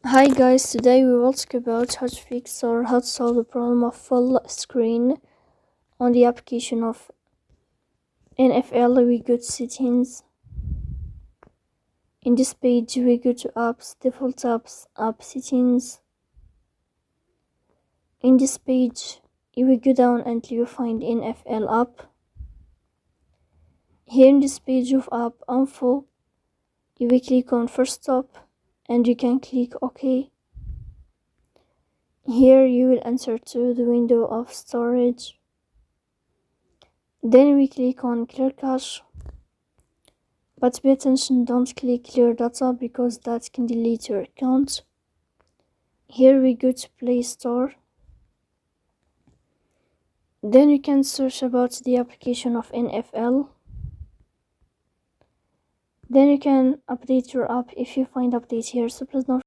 Hi guys, today we will talk about how to fix or how to solve the problem of full screen on the application of NFL. We go to settings. In this page we go to apps, default apps, app settings. In this page you will go down until you find NFL app. Here in this page of app info, you will click on first stop and you can click OK. Here you will enter to the window of storage. Then we click on clear cache, but pay attention, don't click clear data because that can delete your account. Here we go to Play Store. Then you can search about the application of NFL. Then you can update your app if you find update here, so please don't